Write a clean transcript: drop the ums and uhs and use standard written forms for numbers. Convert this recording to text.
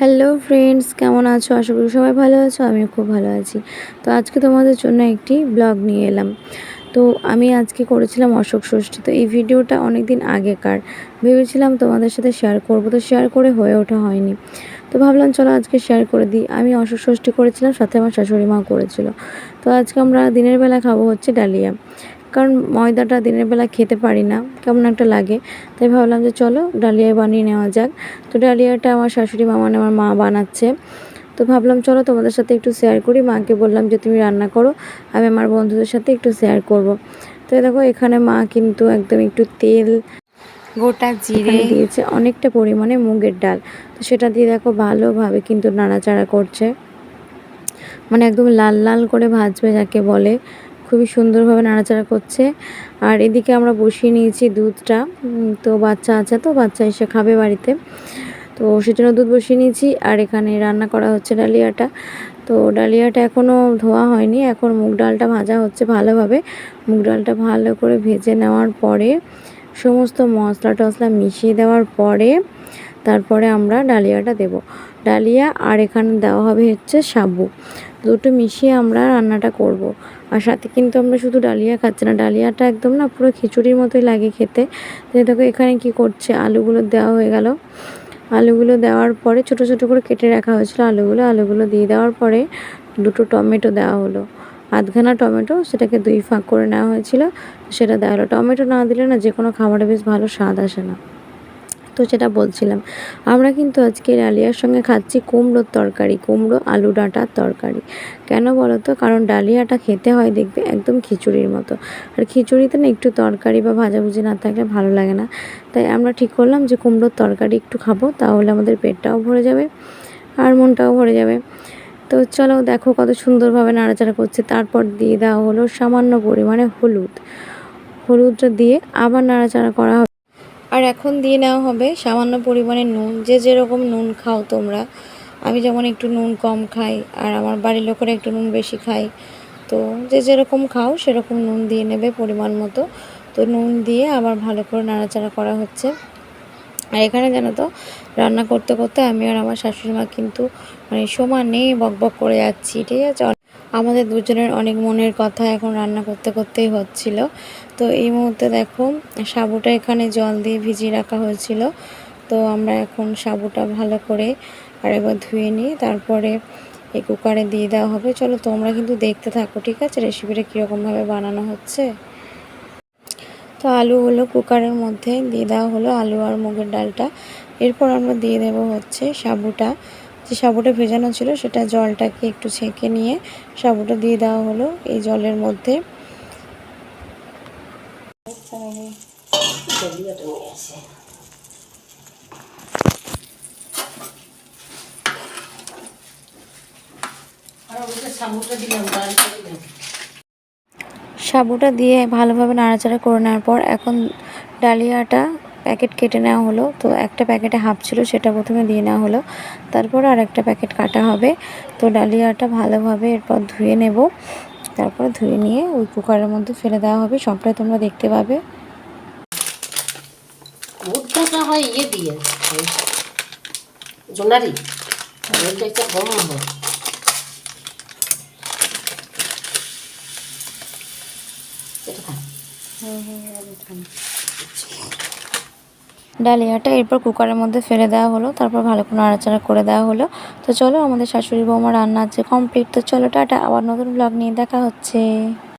Hello friends, কেমন আছো? আশা করি সবাই ভালো আছো। আমিও খুব ভালো আছি। তো আজকে তোমাদের জন্য একটি ব্লগ নিয়ে এলাম। তো আমি আজকে করেছিলাম অশোক ষষ্ঠী। তো এই ভিডিওটা অনেক দিন আগেকার, ভেবেছিলাম তোমাদের সাথে শেয়ার করব, তো শেয়ার করে হয়ে ওঠা হয়নি। তো ভাবলাম চলো আজকে শেয়ার করে দিই। আমি অশোক ষষ্ঠী করেছিলাম, সাথে আমার শাশুড়ি মাও করেছিল। তো আজকে আমরা দিনের বেলা খাবো হচ্ছে ডালিয়া, কারণ ময়দাটা দিনের বেলা খেতে পারি না, কেমন একটা লাগে। তাই ভাবলাম যে চলো ডালিয়া বানিয়ে নেওয়া যাক। তো ডালিয়াটা আমার শাশুড়ি মা মানে আমার মা বানাচ্ছে। তো ভাবলাম চলো তোমাদের সাথে একটু শেয়ার করি। মাকে বললাম যে তুমি রান্না করো, আমি আমার বন্ধুদের সাথে একটু শেয়ার করব। তো দেখো এখানে মা কিন্তু একদম একটু তেল, গোটা জিরে দিয়েছে, অনেকটা পরিমাণে মুগের ডাল। তো সেটা দিয়ে দেখো ভালোভাবে কিন্তু নাড়াচাড়া করছে, মানে একদম লাল লাল করে ভাজবে যাকে বলে। খুবই সুন্দরভাবে নাড়াচাড়া করছে। আর এদিকে আমরা বসিয়ে নিয়েছি দুধটা। তো বাচ্চা আছে, তো বাচ্চা এসে খাবে বাড়িতে, তো সেজন্য দুধ বসিয়ে নিয়েছি। আর এখানে রান্না করা হচ্ছে ডালিয়াটা। তো ডালিয়াটা এখনও ধোয়া হয়নি, এখন মুগ ডালটা ভাজা হচ্ছে ভালোভাবে। মুগ ডালটা ভালো করে ভেজে নেওয়ার পরে সমস্ত মশলা টশলা মিশিয়ে দেওয়ার পরে তারপরে আমরা ডালিয়াটা দেব। ডালিয়া আর এখানে দেওয়া হবে হচ্ছে সাবু, দুটো মিশিয়ে আমরা রান্নাটা করব। আর সাথে কিন্তু আমরা শুধু ডালিয়া খাচ্ছি না, ডালিয়াটা একদম না পুরো খিচুড়ির মতোই লাগে খেতে। তো দেখো এখানে কি করছে, আলুগুলো দেওয়া হয়ে গেল। আলুগুলো দেওয়ার পরে ছোট ছোট করে কেটে রাখা হয়েছিল আলুগুলো দিয়ে দেওয়ার পরে দুটো টমেটো দেওয়া হলো, আধখানা টমেটো, সেটাকে দুই ফাঁক করে নেওয়া হয়েছিল, সেটা দেওয়া হলো। টমেটো না দিলে না যে কোনো খাবারে বেশ ভালো স্বাদ আসে না। তো সেটা বলছিলাম, আমরা কিন্তু আজকে ডালিয়ার সঙ্গে খাচ্ছি কুমড়োর তরকারি, কুমড়ো আলু ডাঁটার তরকারি। কেন বলো তো? কারণ ডালিয়াটা খেতে হয় দেখবে একদম খিচুড়ির মতো, আর খিচুড়িতে না একটু তরকারি বা ভাজাভুজি না থাকলে ভালো লাগে না। তাই আমরা ঠিক করলাম যে কুমড়োর তরকারি একটু খাবো, তাহলে আমাদের পেটটাও ভরে যাবে আর মনটাও ভরে যাবে। তো চলো দেখো কত সুন্দরভাবে নাড়াচাড়া করছে। তারপর দিয়ে দেওয়া হলো সামান্য পরিমাণে হলুদটা দিয়ে আবার নাড়াচাড়া করা হবে। আর এখন দিয়ে নেওয়া হবে সামান্য পরিমাণে নুন, যে যেরকম নুন খাও তোমরা। আমি যেমন একটু নুন কম খাই, আর আমার বাড়ির লোকেরা একটু নুন বেশি খায়। তো যে যেরকম খাও সেরকম নুন দিয়ে নেবে পরিমাণ মতো। তো নুন দিয়ে আবার ভালো করে নাড়াচাড়া করা হচ্ছে। আর এখানে জানো তো, রান্না করতে করতে আমি আর আমার শাশুড়ি মা কিন্তু মানে সমানে বকবক করে যাচ্ছি, ঠিক আছে। আমাদের দুজনের অনেক মনের কথা এখন রান্না করতে করতেই হচ্ছিল। তো এই মুহূর্তে দেখো সাবুটা এখানে জল দিয়ে ভিজিয়ে রাখা হয়েছিল। তো আমরা এখন সাবুটা ভালো করে আর একবার ধুয়ে নিয়ে তারপরে এই কুকারে দিয়ে দেওয়া হবে। চলো তোমরা কিন্তু দেখতে থাকো, ঠিক আছে, রেসিপিটা কীরকমভাবে বানানো হচ্ছে। তো আলুগুলো কুকারের মধ্যে দিয়ে দেওয়া হলো, আলু আর মুগের ডালটা। এরপর আমরা দিয়ে দেব হচ্ছে সাবুটা, যে সাবুটা ভেজানো ছিল সেটা জলটাকে একটু ছেঁকে নিয়ে সাবুটা দিয়ে দেওয়া হলো এই জলের মধ্যে। সাবুটা দিয়ে ভালোভাবে নাড়াচাড়া করে নেওয়ার পর এখন ডালিয়াটা প্যাকেট কেটে নেওয়া হলো। তো একটা প্যাকেটে হাফ ছিল, সেটা প্রথমে দিয়ে নেওয়া হলো, তারপর আর একটা প্যাকেট কাটা হবে। তো ডালিয়াটা ভালোভাবে এরপর ধুয়ে নেব, তারপর ধুয়ে নিয়ে ওই কুকারের মধ্যে ফেলে দেওয়া হবে। সবটাই তোমরা দেখতে পাবে। ভুট্টাটা হয় ইয়ে দিয়ে জোনারি, ওইটা একটা গরম হয়। ডালিয়াটা এরপর কুকারের মধ্যে ফেলে দেওয়া হলো, তারপর ভালো করে নাড়াচাড়া করে দেওয়া হলো। তো চলো আমাদের শাশুড়ি বৌমা রান্না আছে কমপ্লিট। তো চলো টাটা, আবার নতুন ব্লগ নিয়ে দেখা হচ্ছে।